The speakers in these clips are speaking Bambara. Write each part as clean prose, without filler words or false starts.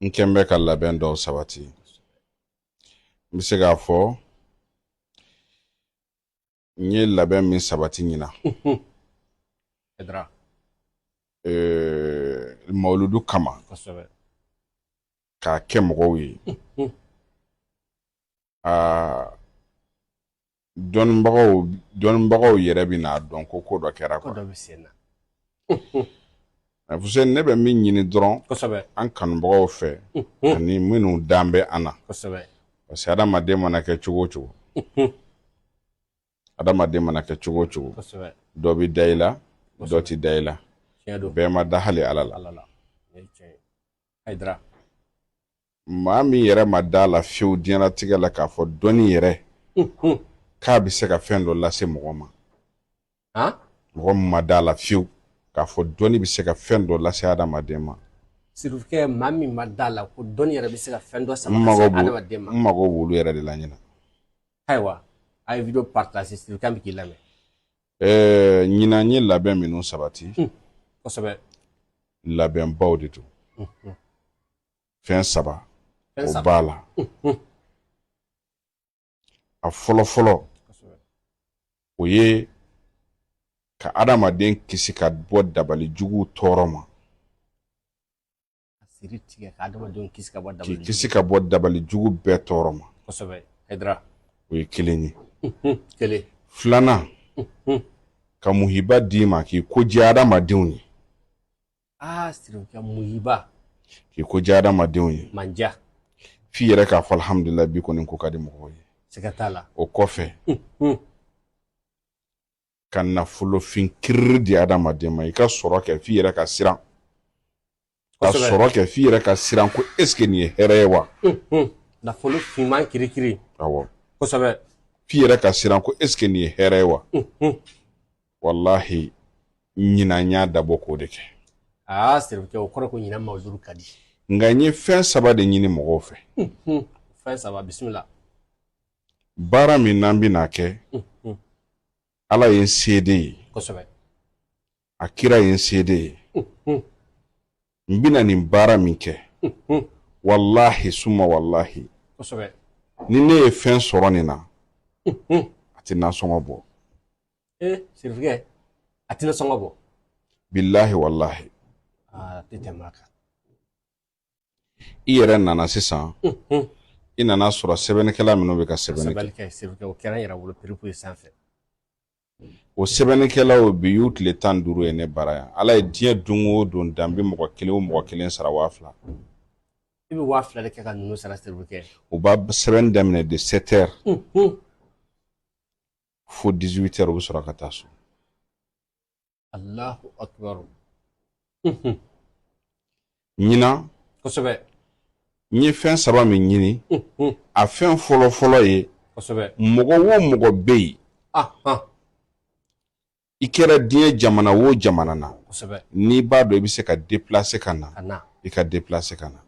n kɛn bɛ ka labɛn dɔw sabati n bɛ se k'a fɔ n ye labɛn min sabati ɲina mawuludu kama k'a kɛ mɔgɔw ye dɔnnibagaw yɛrɛ bɛ n'a dɔn ko dɔ kɛra quoi Fuseni ne bɛ min ɲini dɔrɔn an kanubagaw fɛ ani minnu dan bɛ an na parce que adamaden mana kɛ cogo o cogo dɔ bɛ da i la dɔ tɛ da i la bɛɛ ma da hali Ala la maa min yɛrɛ ma da la fiyewu diɲɛlatigɛ la k'a fɔ dɔnni yɛrɛ k'a bɛ se ka fɛn dɔ lase mɔgɔ ma mɔgɔ min ma da la fiyewu k'a fɔ dɔnni bɛ se ka fɛn dɔ lase adamaden ma sirifukɛ maa min ma da la ko dɔnni yɛrɛ bɛ se ka fɛn dɔ sama lase adamaden ma n mago b'olu yɛrɛ de la ɲina ayiwa a ye video partage sirifukɛ bɛ k'i lamɛn ɲina n ye labɛn minnu sabati kosɛbɛ labɛnbaw de don fɛn saba o b'a la a fɔlɔ o ye ka adamaden kisi ka bɔ dabali jugu tɔɔrɔ ma k'i kisi ka bɔ dabali jugu bɛɛ tɔɔrɔ ma o ye kelen ye filanan ka muhiba d'i ma k'i ko diya adamadenw ye k'i ko diya adamadenw ye f'i yɛrɛ k'a fɔ alhamdulilahi bi kɔni ko ka di mɔgɔw ye o kɔfɛ ka nafolofin kiriri di adamaden ma i ka sɔrɔ kɛ f'i yɛrɛ ka siran ko est-ce que nin ye hɛrɛ ye wa nafolofinman kirikiri awɔ kosɛbɛ f'i yɛrɛ ka siran ko est-ce que nin ye hɛrɛ ye wa wallahi ɲina n y'a dabɔ k'o de kɛ sirifukɛ o kɔrɔ ko ɲina mawuludu ka di nka n ye fɛn saba de ɲini mɔgɔw fɛ fɛn saba bisimila baara min n'an bɛna kɛ Ala ye n se de ye a kira ye n se de ye n bɛna nin baara min kɛ wallahi summa wallahi ni ne ye fɛn sɔrɔ nin na a tɛ nasɔngɔ bɔ sirifukɛ a tɛna sɔngɔ bɔ billahi wallahi tɛ tɛmɛ a kan i yɛrɛ nana sisan i nana sɔrɔ sɛbɛnnikɛla minnu bɛ ka sɛbɛnni kɛ sirifukɛ o kɛra n yɛrɛ bolo piripu ye sanfɛ o sɛbɛnnikɛlaw bi y'u tile 15 ye ne bara yan Ala ye diɲɛ don o don dan bɛ mɔgɔ kelen sara 2000 i bɛ 2000 de kɛ ka ninnu sara sirifukɛ u b'a sɛbɛnni daminɛ de 7 heures fo 18 heures u bɛ sɔrɔ ka taa so Allahu akbar ɲina kosɛbɛ n ye fɛn saba min ɲini a fɛn fɔlɔ ye mɔgɔ o mɔgɔ bɛ yen i kɛra diɲɛ jamana o jamana na n'i b'a dɔn i bɛ se ka déplacer ka na i ka déplacer ka na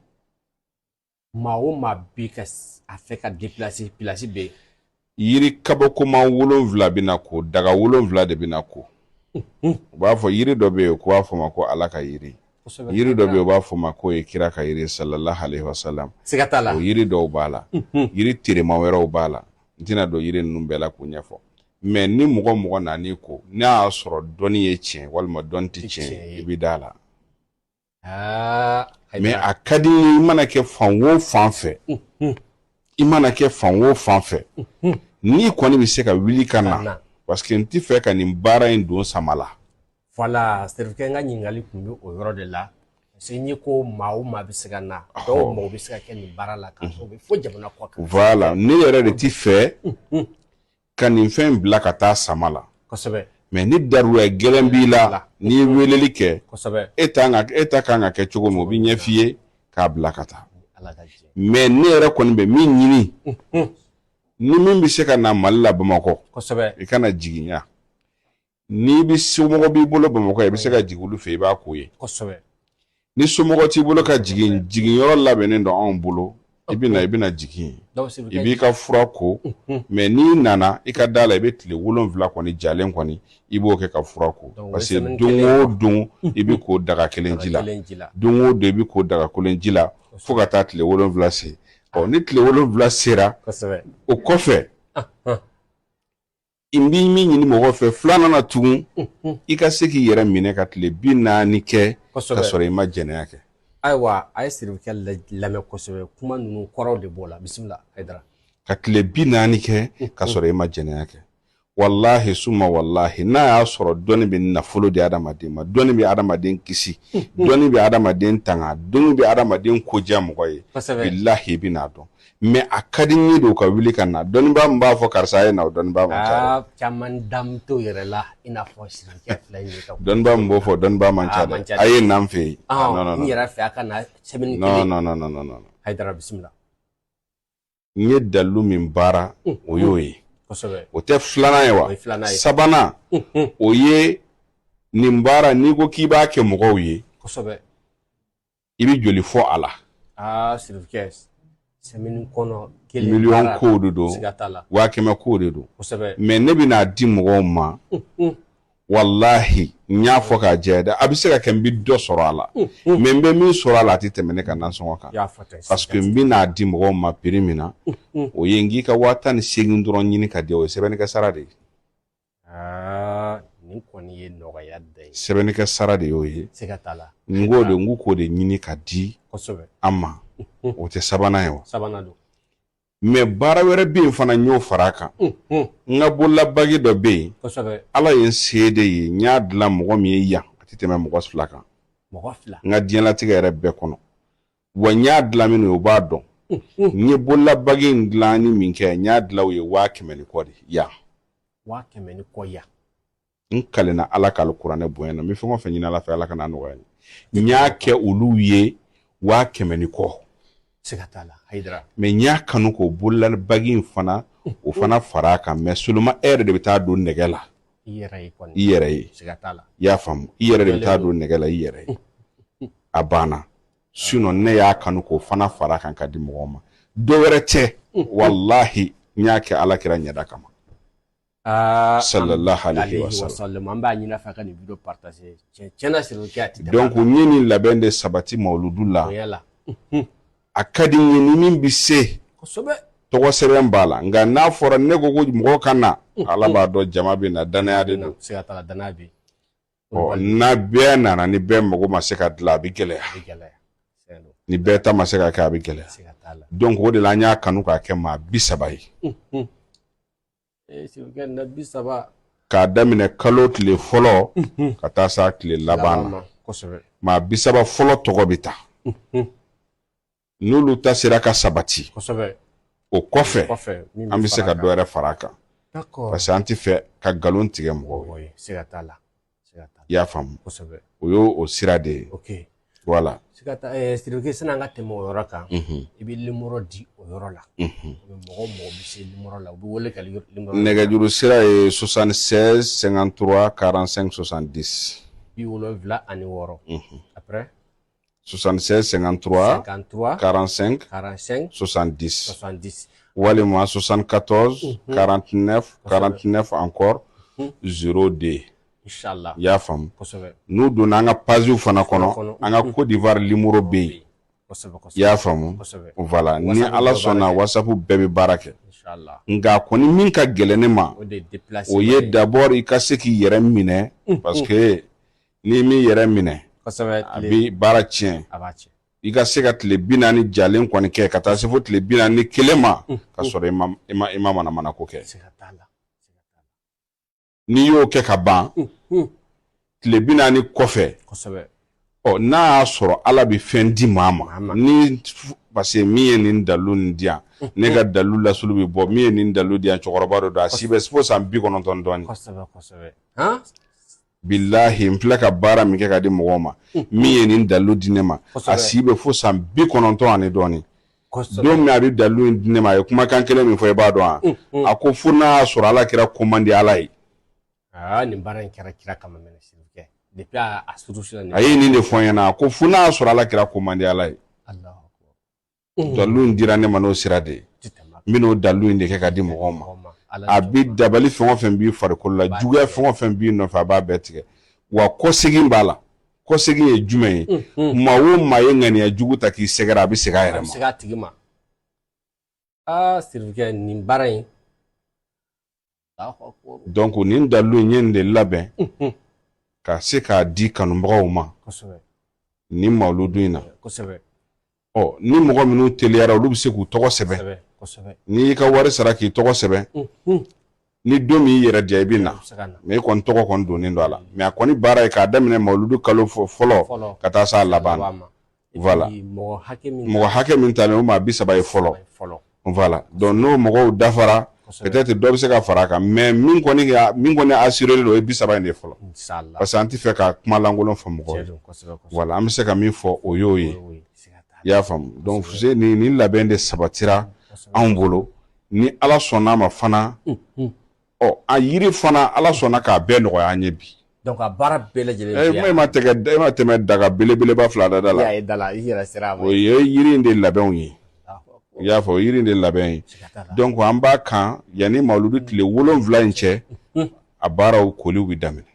maa o maa b'i ka a fɛ ka déplacer place bɛ yiri kabakoma 7 bɛ na ko daga 7 de bɛ na ko u b'a fɔ yiri dɔ bɛ yen ko b'a fɔ ma ko Ala ka yiri yiri dɔ bɛ yen u b'a fɔ ma ko ye kira ka yiri sallallahu alaihi wasallam o yiri dɔw b'a la yiri terema wɛrɛw b'a la n tɛna don yiri ninnu bɛɛ la k'o ɲɛfɔ mais ni mɔgɔ nan'i ko n'a y'a sɔrɔ dɔnni ye tiɲɛ walima dɔnni tɛ tiɲɛ i bɛ da la mais a ka di i mana kɛ fan o fan fɛ n'i kɔni bɛ se ka wuli ka na parce que n tɛ fɛ ka nin baara in don sama la voilà sirifukɛ n ka ɲininkali tun bɛ o yɔrɔ de la parce que n ye ko maa o maa bɛ se ka na dɔw mago bɛ se ka kɛ nin baara la k'a sɔrɔ u bɛ fo jamana kɔ kan voilà ne yɛrɛ de tɛ fɛ ka nin fɛn bila ka taa sama la mais ni daruya gɛlɛn b'i la n'i ye weleli kɛ e ta kan ka kɛ cogo min o bɛ ɲɛ f'i ye k'a bila ka taa mais ne yɛrɛ kɔni bɛ min ɲini ni min bɛ se ka na Mali la Bamakɔ i kana jiginya n'i bɛ somɔgɔ b'i bolo Bamakɔ i bɛ se ka jigin olu fɛ i b'a k'o ye ni somɔgɔ t'i bolo ka jigin yɔrɔ labɛnnen don anw bolo ibina jigin i b'i ka fura ko mais n'i nana i ka da la i bɛ tile 7 kɔni jalen kɔni i b'o kɛ ka fura ko parce que don o don i bɛ ko daga kelen ji la don o don i bɛ ko daga kelen ji la fo ka taa tile 7 se ni tile 7 sera o kɔfɛ i b'i min ɲini mɔgɔ fɛ filanan na tugun i ka se k'i yɛrɛ minɛ ka tile 40 kɛ ka sɔrɔ i ma jɛnɛya kɛ ayiwa a ye sirikɛ lamɛn kosɛbɛ kuma ninnu kɔrɔw de b'o la bisimila Hayidara ka tile 40 kɛ ka sɔrɔ i ma jɛnɛya kɛ wallahi summa wallahi n'a y'a sɔrɔ dɔnni bɛ nafolo di adamaden ma dɔnni bɛ adamaden kisi dɔnni bɛ adamaden tanga dɔnni bɛ adamaden koja mɔgɔ ye billahi i bɛn'a dɔn mais a ka di n ye de ka wuli ka na dɔnnibaa min b'a fɔ karisa ye na o dɔnnibaa man ca caman dam to yɛrɛ la i n'a fɔ sirikɛ fila in ka dɔnnibaa min b'o fɔ dɔnnibaa man ca dɛ a ye nan fɛ yen n yɛrɛ fɛ a ka na sɛbɛnni kelen non Hayidara bisimila n ye dalilu min baara o y'o ye kosɛbɛ o tɛ filanan ye wa sabanan o ye nin baara n'i ko k'i b'a kɛ mɔgɔw ye kosɛbɛ i bɛ joli fɔ a la sirikɛ sɛmɛni kɔnɔ miliyɔn ko de don 100 ko de don mais ne bɛna di mɔgɔw ma wallahi n y'a fɔ k'a jɛ dɛ a bɛ se ka kɛ n bɛ dɔ sɔrɔ a la mais n bɛ min sɔrɔ a la a tɛ tɛmɛ ne ka nasɔngɔ kan parce que n bɛna di mɔgɔw ma prix min na o ye n k'i ka 18 dɔrɔn ɲini ka di o ye sɛbɛnnikɛ sara de ye nin kɔni ye nɔgɔya da ye sɛbɛnnikɛ sara de y'o ye n k'o de ɲini ka di an ma o tɛ sabanan ye wa mais baara wɛrɛ bɛ yen fana n y'o fara a kan n ka bololabagi dɔ bɛ yen ala ye n se de ye n y'a dilan mɔgɔ min ye yan a tɛ tɛmɛ mɔgɔ 2 kan n ka diɲɛlatigɛ yɛrɛ bɛɛ kɔnɔ wa n y'a dilan min ye o b'a dɔn n ye bololabagi in dilan ni min kɛ n y'a dilan o ye 100 ni kɔ de yan 100 ni kɔ yan n kalenna ala ka alikuranɛ bonya na n bɛ fɛn o fɛn ɲini ala fɛ ala ka n'a nɔgɔya n y'a kɛ olu ye 100 ni kɔ Hayidara mais n y'a kanu k'o bololabagi in fana o fana fara a kan mais seulement e yɛrɛ de bɛ taa don nɛgɛ la i yɛrɛ ye i y'a faamu i yɛrɛ de bɛ taa don nɛgɛ la i yɛrɛ ye a banna sinon ne y'a kanu k'o fana fara a kan ka di mɔgɔw ma dɔ wɛrɛ tɛ wallahi n y'a kɛ ala kira ɲɛda kama sallallahu alaihi wasallam an b'a ɲini a fɛ ka nin video partager tiɲɛna sirikɛ a tɛ donc n ye nin labɛn de sabati mawludu la a ka di n ye ni min bɛ se tɔgɔ sɛbɛn b'a la nka n'a fɔra ne ko ko mɔgɔ ka na ala b'a dɔn jama bɛ na danaya de don n'a bɛɛ nana ni bɛɛ mago ma se ka dilan a bɛ gɛlɛya ni bɛɛ ta ma se ka kɛ a bɛ gɛlɛya donc o de la an y'a kanu k'a kɛ maa 30 ye k'a daminɛ kalo tile fɔlɔ ka taa s'a tile laban na maa 30 fɔlɔ tɔgɔ bɛ ta n'olu ta sera ka sabati o kɔfɛ an bɛ se ka dɔ wɛrɛ fara a kan parce que an tɛ fɛ ka nkalon tigɛ mɔgɔw ye i y'a faamu o y'o sira de ye voilà sirikɛ sani an ka tɛmɛ o yɔrɔ kan i bɛ numéro di o yɔrɔ la mɔgɔ bɛ se numéro la u bɛ wele ka numéro nɛgɛjuru sira ye 76 53 45 70 76 après 76 53 45 70 walima 74 49 49 encore 02 Inshallah i y'a faamu n'u donna an ka page fana kɔnɔ an ka Côte d'Ivoire numéro bɛ yen i y'a faamu voilà ni ala sɔnna WhatsApp bɛɛ bɛ baara kɛ nka kɔni min ka gɛlɛn ne ma o ye d'abord i ka se k'i yɛrɛ minɛ parce que n'i m'i yɛrɛ minɛ a bɛ baara tiɲɛ i ka se ka tile 40 jalen kɔni kɛ ka taa se fo tile 41 ma ka sɔrɔ i ma manamana ko kɛ n'i y'o kɛ ka ban tile 40 kɔfɛ n'a y'a sɔrɔ ala bɛ fɛn di maa ma ni parce que min ye nin dalilu nin di yan ne ka dalilu lasulu bɛ bɔ min ye nin dalilu di yan cɛkɔrɔba dɔ don a si bɛ fo san 90 dɔɔnin billahi n filɛ ka baara min kɛ ka di mɔgɔw ma min ye nin dalilu di ne ma a si bɛ fo san 90 ani dɔɔnin don min a bɛ dalilu di ne ma a ye kumakan kelen min fɔ i b'a dɔn a ko fo n'a y'a sɔrɔ ala kɛra ko man di ala ye nin baara in kɛra kira kama mɛnɛ sirikɛ depuis a surusi la a ye nin de fɔ n ɲɛna ko fo n'a y'a sɔrɔ ala kɛra ko man di ala ye dalu dira ne ma n'o sira de min'o dalu de kɛ ka di mɔgɔw ma a bi dabali fɛn o fɛn b'i farikolo la juguya fɛn o fɛn b'i nɔfɛ a b'a bɛɛ tigɛ wa kɔsegin b'a la kɔsegin ye jumɛn ye maa o maa ye ŋaniya jugu ta k'i sɛgɛrɛ a bɛ segin a yɛrɛ ma. a bɛ segin a tigi ma. Sirifukɛ nin baara in. donc nin dalu in ye nin de labɛn ka se k'a di kanubagaw ma nin mawuludu in na. ni mɔgɔ minnu teliyara olu bɛ se k'u tɔgɔ sɛbɛn n'i y'i ka wari sara k'i tɔgɔ sɛbɛn ni don min y'i yɛrɛ diya i bɛ na mais i kɔni tɔgɔ kɔni donnen don a la mais a kɔni baara ye k'a daminɛ mawuludu kalo fɔlɔ ka taa s'a laban na voilà mɔgɔ hakɛ min talen o maa 30 ye fɔlɔ voilà donc n'o mɔgɔw dafara peut-être dɔ bɛ se ka fara a kan mais min kɔni assuré don o ye 30 in de fɔlɔ parce que an tɛ fɛ ka kuma lankolon fɔ mɔgɔw ye voilà an bɛ se ka min fɔ o y'o ye i y'a faamu donc nin labɛn de sabatira anw bolo ni Ala sɔnna ma fana a yiri fana Ala sɔnna k'a bɛɛ nɔgɔya an ye bi. donc a baara bɛɛ lajɛlen e ma tɛmɛ daga belebeleba 2 da la. i y'a ye da la i yɛrɛ sera a ma. o ye yiri in de labɛnw ye i y'a fɔ yiri in de labɛn ye donc an b'a kan yanni mawuludu tile 7 in cɛ a baaraw koliw bɛ daminɛ.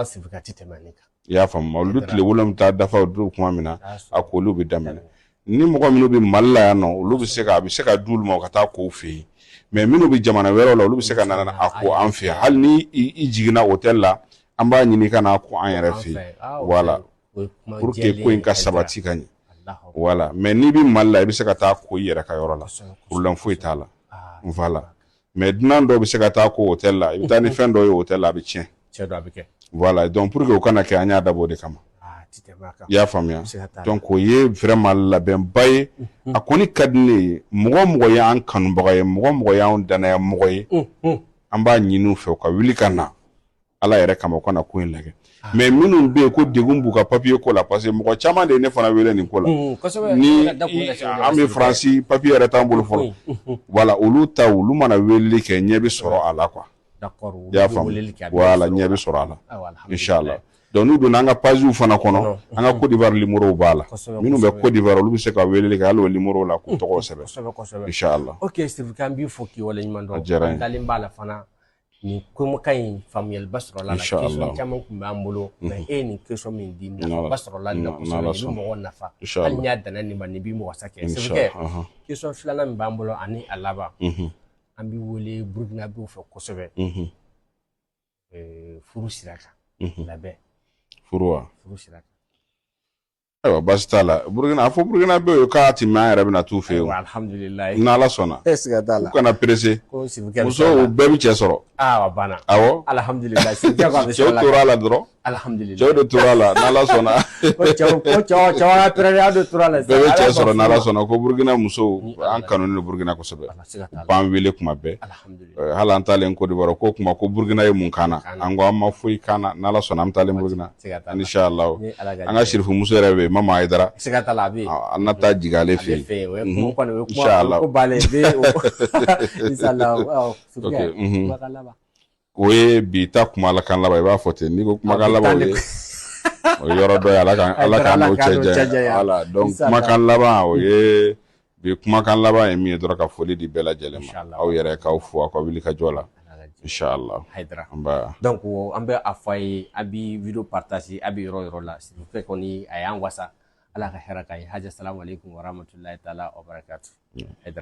Sirifukɛ a tɛ tɛmɛ nin kan. i y'a faamu mawuludu tile 7 taa dafa o don kuma min na a koliw bɛ daminɛ ni mɔgɔ minnu bɛ Mali la yan nɔ olu bɛ se ka di olu ma ka taa kow fɛ yen mais minnu bɛ jamana wɛrɛw la olu bɛ se ka na a ko an fɛ yan hali ni i jiginna hôtel la an b'a ɲini ka n'a ko an yɛrɛ fɛ yen voilà pour que ko in ka sabati ka ɲɛ voilà mais n'i bɛ Mali la i bɛ se ka taa ko i yɛrɛ ka yɔrɔ la problème foyi t'a la voilà mais dunan dɔw bɛ se ka taa ko hôtel la i bɛ taa ni fɛn dɔ ye hôtel la a bɛ tiɲɛ voilà donc pour que o kana kɛ an y'a dabɔ o de kama. I y'a faamuya donc o ye vraiment labɛnba ye a kɔni ka di ne ye mɔgɔ y'an kanubaga ye mɔgɔ y'an danaya mɔgɔ ye an b'a ɲini u fɛ u ka wuli ka na Ala yɛrɛ kama u ka na ko in lajɛ mais minnu bɛ yen ko degun b'u ka papier ko la parce que mɔgɔ caman de ye ne fana wele nin ko la ni an bɛ Faransi papier yɛrɛ t'an bolo fɔlɔ voilà olu mana weleli kɛ ɲɛ bɛ sɔrɔ a la quoi i y'a faamu voilà ɲɛ bɛ sɔrɔ a la inchallah donc n'u donna an ka pages fana kɔnɔ an ka Côte d'Ivoire numéro b'a la minnu bɛ Côte d'Ivoire olu bɛ se ka weleli kɛ hali o numéro la k'u tɔgɔ sɛbɛn inchallah. ok Sirifukɛ an b'i fɔ k'i waleɲuman dɔn an dalen b'a la fana nin komakan in faamuyaliba sɔrɔla la question caman tun b'an bolo mais e ye nin question min di nafaba sɔrɔla nin na kosɛbɛ i bɛ mɔgɔ nafa hali n'i y'a danna nin ma nin b'i mɔgɔ sa kɛ Sirifukɛ question 2nan min b'an bolo ani a laban an b'i wele Burukinabew fɛ kosɛbɛ furu sira kan labɛn furu sira kan ayiwa baasi t'a la Burukina a fɔ Burukinabew ye k'a tɛmɛ an yɛrɛ bɛna t'u fɛ yen alhamdulilayi n'Ala sɔnna siga t'a la u kana pressé muso u bɛɛ bɛ cɛ sɔrɔ a banna awɔ alhamdulilayi cɛw tora a la dɔrɔn alhamdulilayi cɛw de tora a la n'Ala sɔnna cɛw ya pɛrɛn de tora a la bɛɛ bɛ cɛ sɔrɔ n'Ala sɔnna ko Burukina musow an kanunen don Burukina kosɛbɛ u b'an wele kuma bɛɛ hali an taalen Côte d'Ivoire ko kuma ko Burukina ye mun kan na an ko an ma foyi kan na n'Ala sɔnna an taalen Burukina inchallah an ka Sirifu muso yɛrɛ bɛ yen Mama Ayidara an na taa jigin ale fɛ yen inchallah o ye bi ta kumakan laban i b'a fɔ ten n'i ko kumakan laban o ye yɔrɔ dɔ ye Ala k'an n'o cɛ janya voilà donc kumakan laban o ye bi kumakan laban ye min ye dɔrɔn ka foli di bɛɛ lajɛlen ma aw yɛrɛ k'aw fo aw ka wuli ka jɔ la inchallah donc an bɛ a fɔ a ye a bɛ video partager a bɛ yɔrɔ yɔrɔ la Sirifukɛ kɔni a y'an wasa Ala ka hɛrɛ k'a ye Haji assalamu alaikum wa rahmatulahi taala wa barakatuh.